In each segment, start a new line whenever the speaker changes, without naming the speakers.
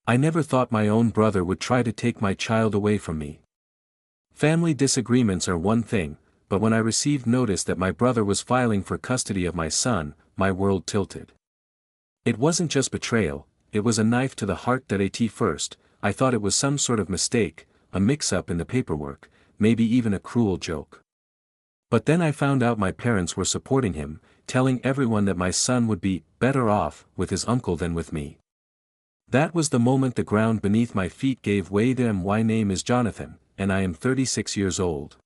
I never thought my own brother would try to take my child away from me. Family disagreements are one thing, but when I received notice that my brother was filing for custody of my son, my world tilted. It wasn't just betrayal, it was a knife to the heart. That at first, I thought it was some sort of mistake, a mix-up in the paperwork, maybe even a cruel joke. But then I found out my parents were supporting him, telling everyone that my son would be better off with his uncle than with me. That was the moment the ground beneath my feet gave way. My name is Jonathan, and I am 36 years old.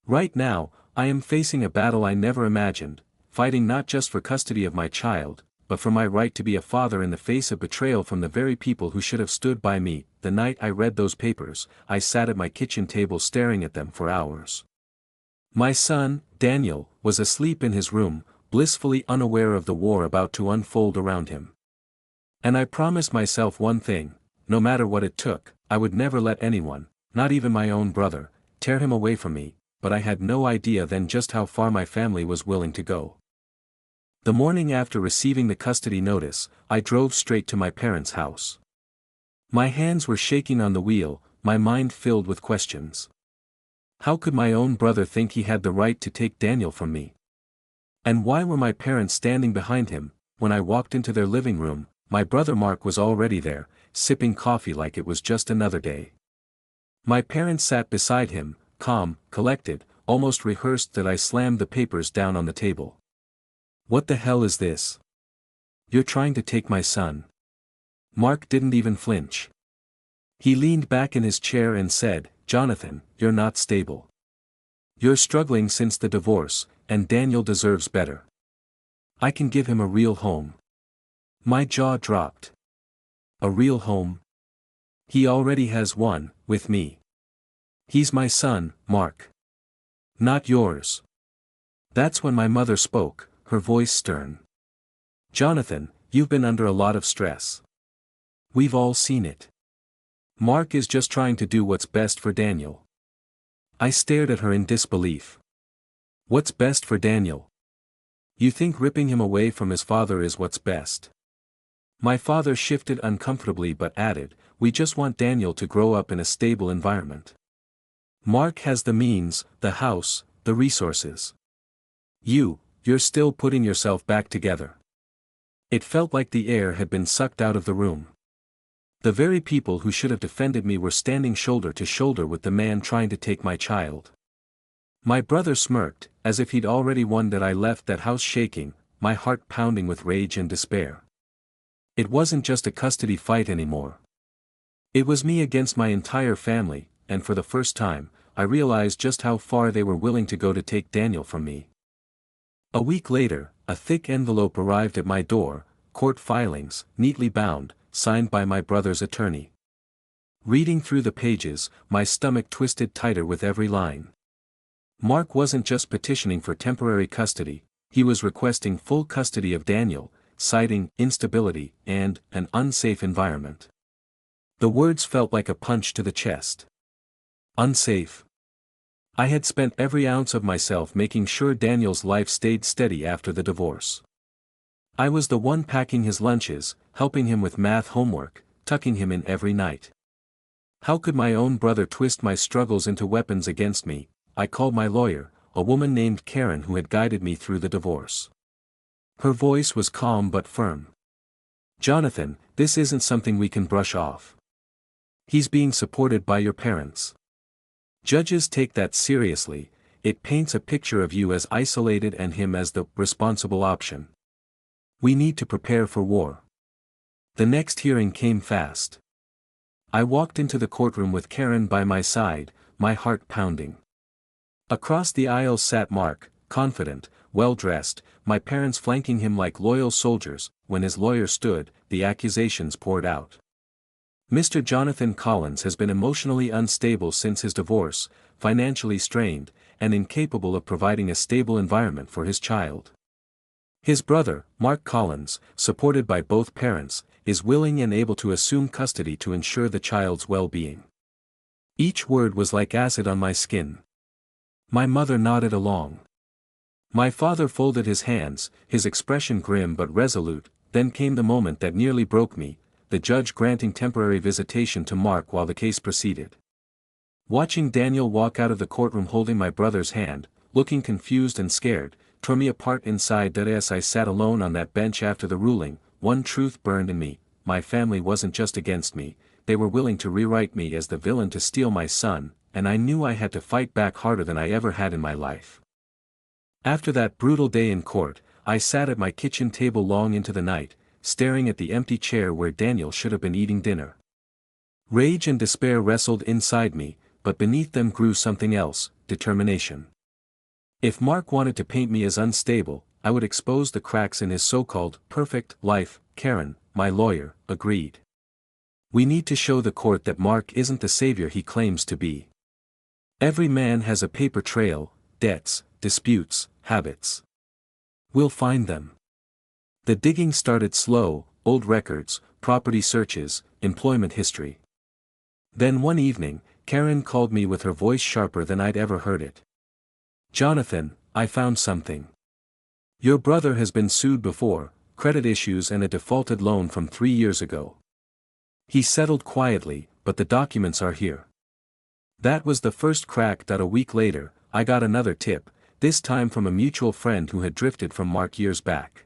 Right now, I am facing a battle I never imagined, fighting not just for custody of my child, but for my right to be a father in the face of betrayal from the very people who should have stood by me. The night I read those papers, I sat at my kitchen table staring at them for hours. My son, Daniel, was asleep in his room, blissfully unaware of the war about to unfold around him. And I promised myself one thing: no matter what it took, I would never let anyone, not even my own brother, tear him away from me. But I had no idea then just how far my family was willing to go. The morning after receiving the custody notice, I drove straight to my parents' house. My hands were shaking on the wheel, my mind filled with questions. How could my own brother think he had the right to take Daniel from me? And why were my parents standing behind him? When I walked into their living room, my brother Mark was already there, sipping coffee like it was just another day. My parents sat beside him, calm, collected, almost rehearsed. That I slammed the papers down on the table. What the hell is this? You're trying to take my son. Mark didn't even flinch. He leaned back in his chair and said, Jonathan, you're not stable. You're struggling since the divorce, and Daniel deserves better. I can give him a real home. My jaw dropped. A real home? He already has one, with me. He's my son, Mark. Not yours. That's when my mother spoke, her voice stern. Jonathan, you've been under a lot of stress. We've all seen it. Mark is just trying to do what's best for Daniel. I stared at her in disbelief. What's best for Daniel? You think ripping him away from his father is what's best? My father shifted uncomfortably but added, we just want Daniel to grow up in a stable environment. Mark has the means, the house, the resources. You're still putting yourself back together. It felt like the air had been sucked out of the room. The very people who should have defended me were standing shoulder to shoulder with the man trying to take my child. My brother smirked, as if he'd already won. That I left that house shaking, my heart pounding with rage and despair. It wasn't just a custody fight anymore. It was me against my entire family, and for the first time, I realized just how far they were willing to go to take Daniel from me. A week later, a thick envelope arrived at my door, court filings, neatly bound, signed by my brother's attorney. Reading through the pages, my stomach twisted tighter with every line. Mark wasn't just petitioning for temporary custody, he was requesting full custody of Daniel, citing instability and an unsafe environment. The words felt like a punch to the chest. Unsafe. I had spent every ounce of myself making sure Daniel's life stayed steady after the divorce. I was the one packing his lunches, helping him with math homework, tucking him in every night. How could my own brother twist my struggles into weapons against me? I called my lawyer, a woman named Karen who had guided me through the divorce. Her voice was calm but firm. Jonathan, this isn't something we can brush off. He's being supported by your parents. Judges take that seriously, it paints a picture of you as isolated and him as the responsible option. We need to prepare for war. The next hearing came fast. I walked into the courtroom with Karen by my side, my heart pounding. Across the aisle sat Mark, confident, well-dressed, my parents flanking him like loyal soldiers. When his lawyer stood, the accusations poured out. Mr. Jonathan Collins has been emotionally unstable since his divorce, financially strained, and incapable of providing a stable environment for his child. His brother, Mark Collins, supported by both parents, is willing and able to assume custody to ensure the child's well-being. Each word was like acid on my skin. My mother nodded along. My father folded his hands, his expression grim but resolute. Then came the moment that nearly broke me, the judge granting temporary visitation to Mark while the case proceeded. Watching Daniel walk out of the courtroom holding my brother's hand, looking confused and scared, tore me apart inside. As I sat alone on that bench after the ruling, one truth burned in me: my family wasn't just against me, they were willing to rewrite me as the villain to steal my son, and I knew I had to fight back harder than I ever had in my life. After that brutal day in court, I sat at my kitchen table long into the night, staring at the empty chair where Daniel should have been eating dinner. Rage and despair wrestled inside me, but beneath them grew something else: determination. If Mark wanted to paint me as unstable, I would expose the cracks in his so-called perfect life. Karen, my lawyer, agreed. We need to show the court that Mark isn't the savior he claims to be. Every man has a paper trail: debts, disputes, habits. We'll find them. The digging started slow: old records, property searches, employment history. Then one evening, Karen called me with her voice sharper than I'd ever heard it. "Jonathan, I found something. Your brother has been sued before, credit issues and a defaulted loan from 3 years ago. He settled quietly, but the documents are here." That was the first crack. A week later, I got another tip, this time from a mutual friend who had drifted from Mark years back.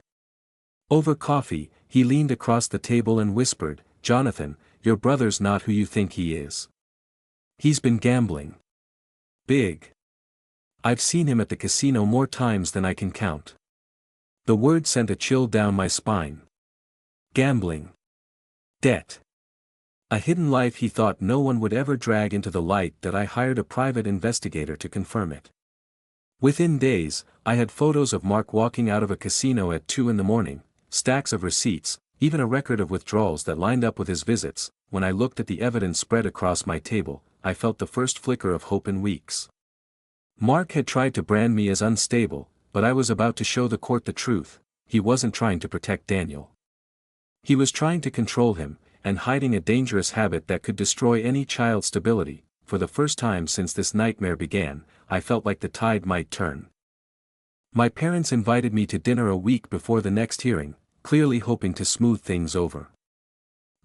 Over coffee, he leaned across the table and whispered, "Jonathan, your brother's not who you think he is. He's been gambling. Big. I've seen him at the casino more times than I can count." The word sent a chill down my spine. Gambling. Debt. A hidden life he thought no one would ever drag into the light. That I hired a private investigator to confirm it. Within days, I had photos of Mark walking out of a casino at 2 a.m, stacks of receipts, even a record of withdrawals that lined up with his visits. When I looked at the evidence spread across my table, I felt the first flicker of hope in weeks. Mark had tried to brand me as unstable, but I was about to show the court the truth: he wasn't trying to protect Daniel. He was trying to control him, and hiding a dangerous habit that could destroy any child's stability. For the first time since this nightmare began, I felt like the tide might turn. My parents invited me to dinner a week before the next hearing, clearly hoping to smooth things over.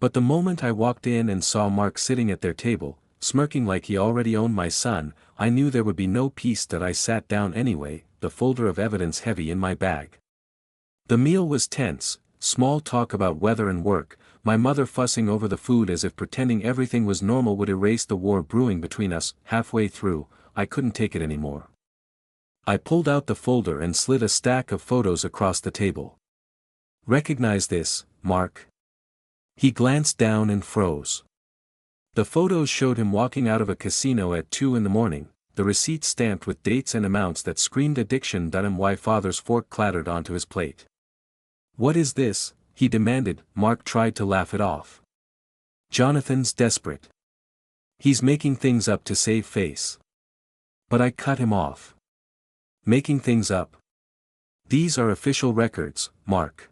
But the moment I walked in and saw Mark sitting at their table, smirking like he already owned my son, I knew there would be no peace. I sat down anyway, the folder of evidence heavy in my bag. The meal was tense: small talk about weather and work, my mother fussing over the food as if pretending everything was normal would erase the war brewing between us. Halfway through, I couldn't take it anymore. I pulled out the folder and slid a stack of photos across the table. "Recognize this, Mark?" He glanced down and froze. The photos showed him walking out of a casino at 2 a.m, the receipts stamped with dates and amounts that screamed addiction. My father's fork clattered onto his plate. "What is this?" he demanded. Mark tried to laugh it off. "Jonathan's desperate. He's making things up to save face." But I cut him off. "Making things up? These are official records, Mark.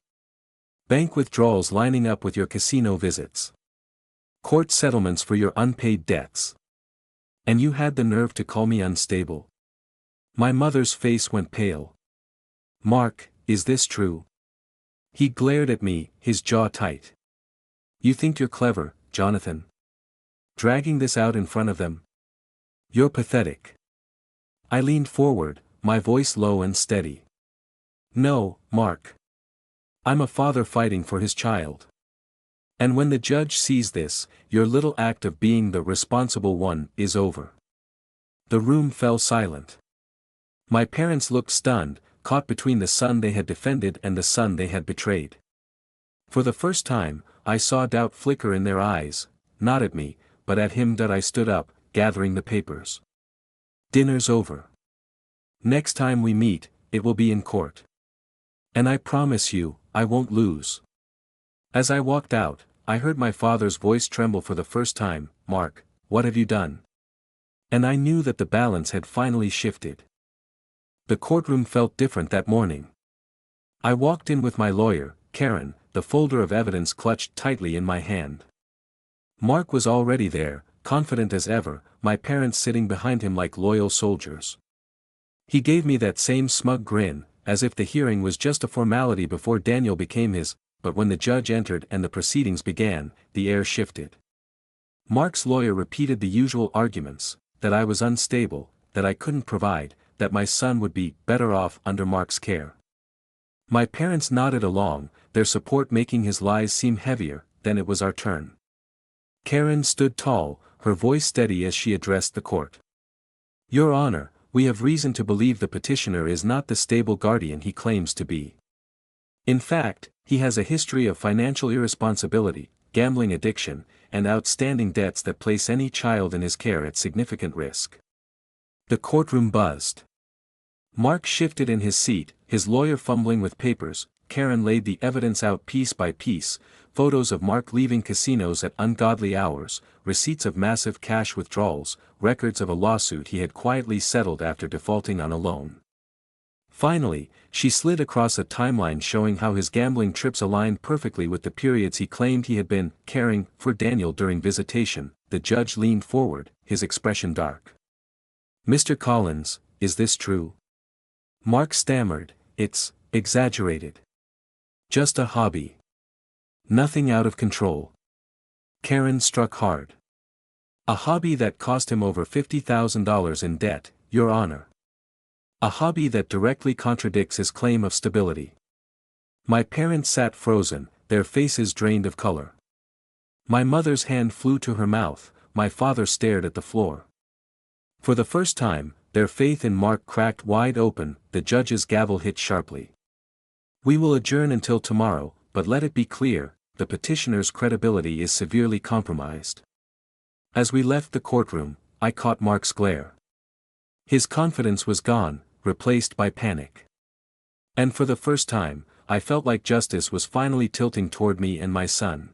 Bank withdrawals lining up with your casino visits. Court settlements for your unpaid debts. And you had the nerve to call me unstable?" My mother's face went pale. "Mark, is this true?" He glared at me, his jaw tight. "You think you're clever, Jonathan? Dragging this out in front of them? You're pathetic." I leaned forward, my voice low and steady. "No, Mark. I'm a father fighting for his child. And when the judge sees this, your little act of being the responsible one is over." The room fell silent. My parents looked stunned, caught between the son they had defended and the son they had betrayed. For the first time, I saw doubt flicker in their eyes, not at me, but at him. I stood up, gathering the papers. "Dinner's over. Next time we meet, it will be in court. And I promise you, I won't lose." As I walked out, I heard my father's voice tremble for the first time. "Mark, what have you done?" And I knew that the balance had finally shifted. The courtroom felt different that morning. I walked in with my lawyer, Karen, the folder of evidence clutched tightly in my hand. Mark was already there, confident as ever, my parents sitting behind him like loyal soldiers. He gave me that same smug grin, as if the hearing was just a formality before Daniel became his but when the judge entered and the proceedings began, the air shifted. Mark's lawyer repeated the usual arguments, that I was unstable, that I couldn't provide, that my son would be better off under Mark's care. My parents nodded along, their support making his lies seem heavier. Then it was our turn. Karen stood tall, her voice steady as she addressed the court. Your Honor, we have reason to believe the petitioner is not the stable guardian he claims to be. In fact, he has a history of financial irresponsibility, gambling addiction, and outstanding debts that place any child in his care at significant risk. The courtroom buzzed. Mark shifted in his seat, his lawyer fumbling with papers. Karen laid the evidence out piece by piece, photos of Mark leaving casinos at ungodly hours, receipts of massive cash withdrawals, records of a lawsuit he had quietly settled after defaulting on a loan. Finally, she slid across a timeline showing how his gambling trips aligned perfectly with the periods he claimed he had been caring for Daniel during visitation. The judge leaned forward, his expression dark. Mr. Collins, is this true? Mark stammered, it's exaggerated. Just a hobby. Nothing out of control. Karen struck hard. A hobby that cost him over $50,000 in debt, Your Honor. A hobby that directly contradicts his claim of stability. My parents sat frozen, their faces drained of color. My mother's hand flew to her mouth, my father stared at the floor. For the first time, their faith in Mark cracked wide open. The judge's gavel hit sharply. We will adjourn until tomorrow, but let it be clear, the petitioner's credibility is severely compromised. As we left the courtroom, I caught Mark's glare. His confidence was gone, replaced by panic. And for the first time, I felt like justice was finally tilting toward me and my son.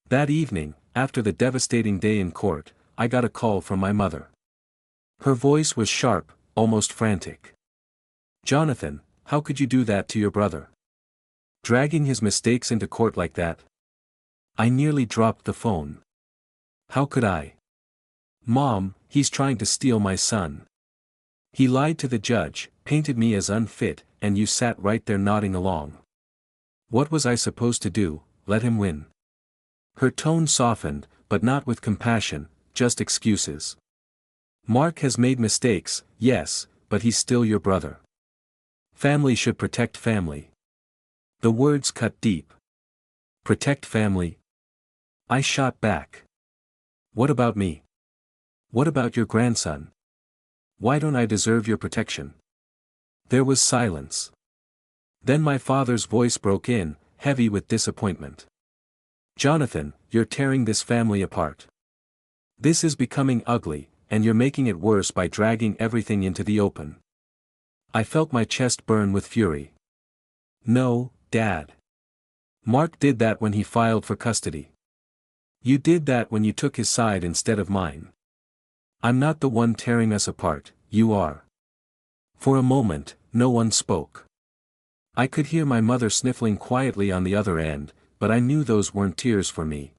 That evening, after the devastating day in court, I got a call from my mother. Her voice was sharp, almost frantic. Jonathan, how could you do that to your brother? Dragging his mistakes into court like that? I nearly dropped the phone. How could I? Mom, he's trying to steal my son. He lied to the judge, painted me as unfit, and you sat right there nodding along. What was I supposed to do, let him win? Her tone softened, but not with compassion, just excuses. Mark has made mistakes, yes, but he's still your brother. Family should protect family. The words cut deep. Protect family? I shot back. What about me? What about your grandson? Why don't I deserve your protection? There was silence. Then my father's voice broke in, heavy with disappointment. Jonathan, you're tearing this family apart. This is becoming ugly, and you're making it worse by dragging everything into the open. I felt my chest burn with fury. No, Dad. Mark did that when he filed for custody. You did that when you took his side instead of mine. I'm not the one tearing us apart, you are. For a moment, no one spoke. I could hear my mother sniffling quietly on the other end, but I knew those weren't tears for me.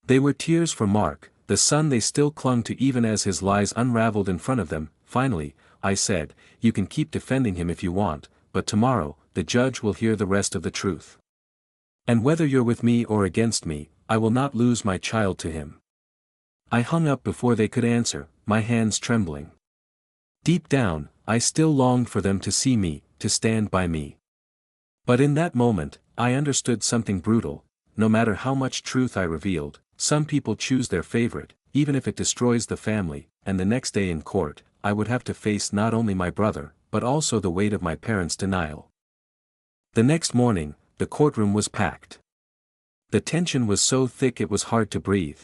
They were tears for Mark, the son they still clung to even as his lies unraveled in front of them. Finally, I said, you can keep defending him if you want, but tomorrow, the judge will hear the rest of the truth. And whether you're with me or against me, I will not lose my child to him. I hung up before they could answer, my hands trembling. Deep down, I still longed for them to see me, to stand by me. But in that moment, I understood something brutal. No matter how much truth I revealed, some people choose their favorite, even if it destroys the family, and the next day in court, I would have to face not only my brother, but also the weight of my parents' denial. The next morning, the courtroom was packed. The tension was so thick it was hard to breathe.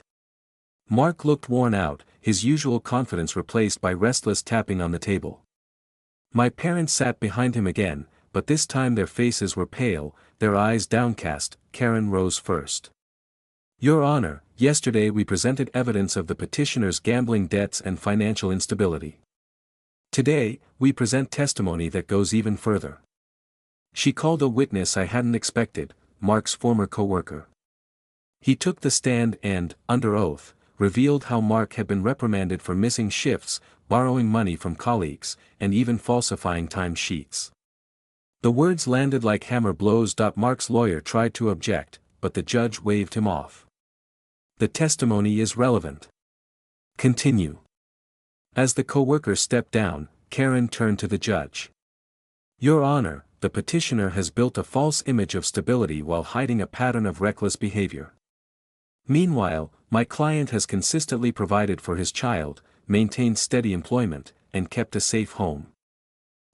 Mark looked worn out, his usual confidence replaced by restless tapping on the table. My parents sat behind him again, but this time their faces were pale, their eyes downcast. Karen rose first. Your Honor, yesterday we presented evidence of the petitioner's gambling debts and financial instability. Today, we present testimony that goes even further. She called a witness I hadn't expected, Mark's former co-worker. He took the stand and, under oath, revealed how Mark had been reprimanded for missing shifts, borrowing money from colleagues, and even falsifying time sheets. The words landed like hammer blows. Mark's lawyer tried to object, but the judge waved him off. The testimony is relevant. Continue. As the co-worker stepped down, Karen turned to the judge. Your Honor, the petitioner has built a false image of stability while hiding a pattern of reckless behavior. Meanwhile, my client has consistently provided for his child, maintained steady employment, and kept a safe home.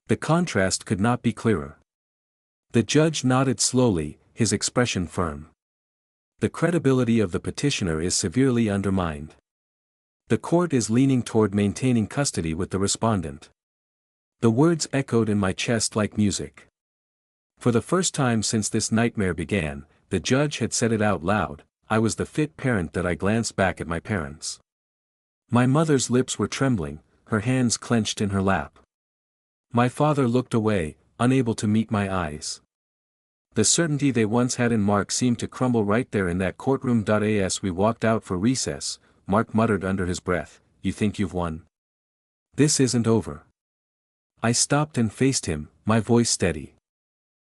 The contrast could not be clearer. The judge nodded slowly, his expression firm. The credibility of the petitioner is severely undermined. The court is leaning toward maintaining custody with the respondent. The words echoed in my chest like music. For the first time since this nightmare began, the judge had said it out loud. I was the fit parent. That I glanced back at my parents. My mother's lips were trembling, her hands clenched in her lap. My father looked away, unable to meet my eyes. The certainty they once had in Mark seemed to crumble right there in that courtroom. As we walked out for recess, Mark muttered under his breath, "You think you've won? This isn't over." I stopped and faced him, my voice steady.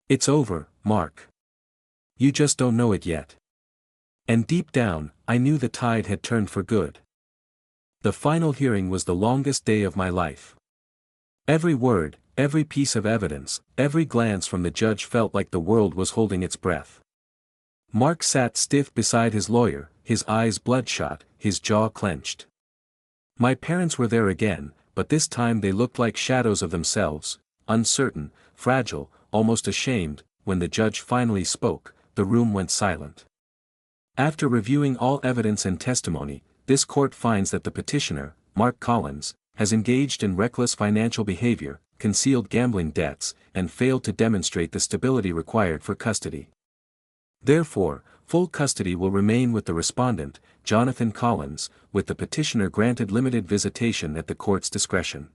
"It's over, Mark. You just don't know it yet." And deep down, I knew the tide had turned for good. The final hearing was the longest day of my life. Every word, every piece of evidence, every glance from the judge felt like the world was holding its breath. Mark sat stiff beside his lawyer, his eyes bloodshot, his jaw clenched. My parents were there again, but this time they looked like shadows of themselves, uncertain, fragile, almost ashamed. When the judge finally spoke, the room went silent. After reviewing all evidence and testimony, this court finds that the petitioner, Mark Collins, has engaged in reckless financial behavior, concealed gambling debts, and failed to demonstrate the stability required for custody. Therefore, full custody will remain with the respondent, Jonathan Collins, with the petitioner granted limited visitation at the court's discretion.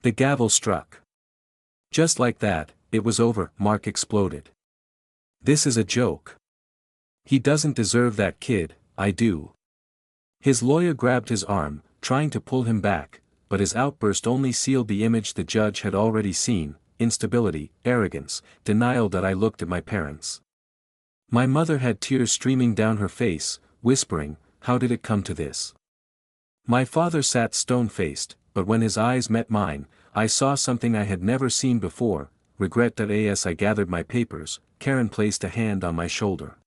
The gavel struck. Just like that, it was over. Mark exploded. "This is a joke. He doesn't deserve that kid, I do." His lawyer grabbed his arm, trying to pull him back, but his outburst only sealed the image the judge had already seen: instability, arrogance, denial. I looked at my parents. My mother had tears streaming down her face, whispering, "How did it come to this?" My father sat stone-faced, but when his eyes met mine, I saw something I had never seen before: regret. As I gathered my papers, Karen placed a hand on my shoulder.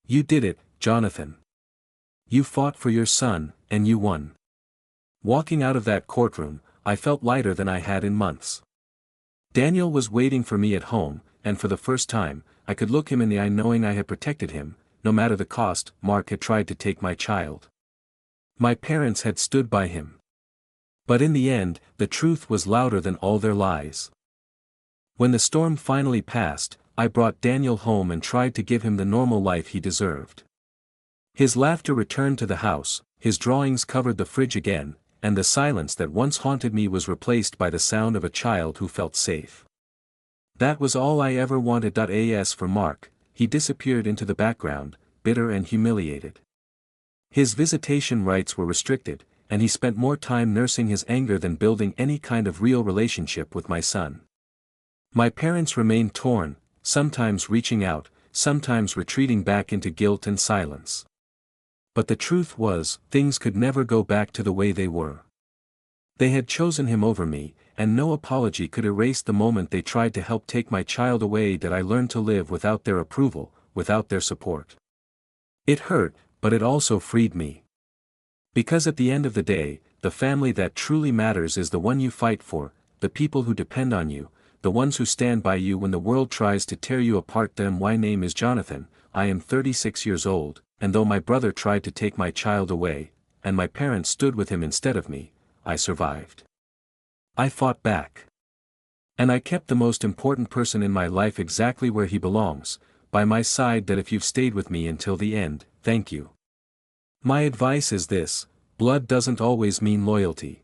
"You did it, Jonathan. You fought for your son, and you won." Walking out of that courtroom, I felt lighter than I had in months. Daniel was waiting for me at home, and for the first time, I could look him in the eye knowing I had protected him, no matter the cost. Mark had tried to take my child. My parents had stood by him. But in the end, the truth was louder than all their lies. When the storm finally passed, I brought Daniel home and tried to give him the normal life he deserved. His laughter returned to the house, his drawings covered the fridge again, and the silence that once haunted me was replaced by the sound of a child who felt safe. That was all I ever wanted. As for Mark, he disappeared into the background, bitter and humiliated. His visitation rights were restricted, and he spent more time nursing his anger than building any kind of real relationship with my son. My parents remained torn, sometimes reaching out, sometimes retreating back into guilt and silence. But the truth was, things could never go back to the way they were. They had chosen him over me, and no apology could erase the moment they tried to help take my child away. I learned to live without their approval, without their support. It hurt, but it also freed me. Because at the end of the day, the family that truly matters is the one you fight for, the people who depend on you, the ones who stand by you when the world tries to tear you apart. My name is Jonathan, I am 36 years old, and though my brother tried to take my child away, and my parents stood with him instead of me, I survived. I fought back. And I kept the most important person in my life exactly where he belongs, by my side. If you've stayed with me until the end, thank you. My advice is this: blood doesn't always mean loyalty.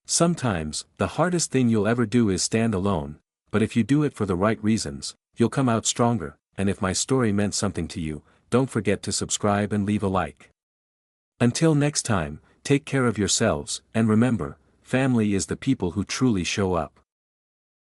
Sometimes, the hardest thing you'll ever do is stand alone, but if you do it for the right reasons, you'll come out stronger. And if my story meant something to you, don't forget to subscribe and leave a like. Until next time, take care of yourselves, and remember, family is the people who truly show up.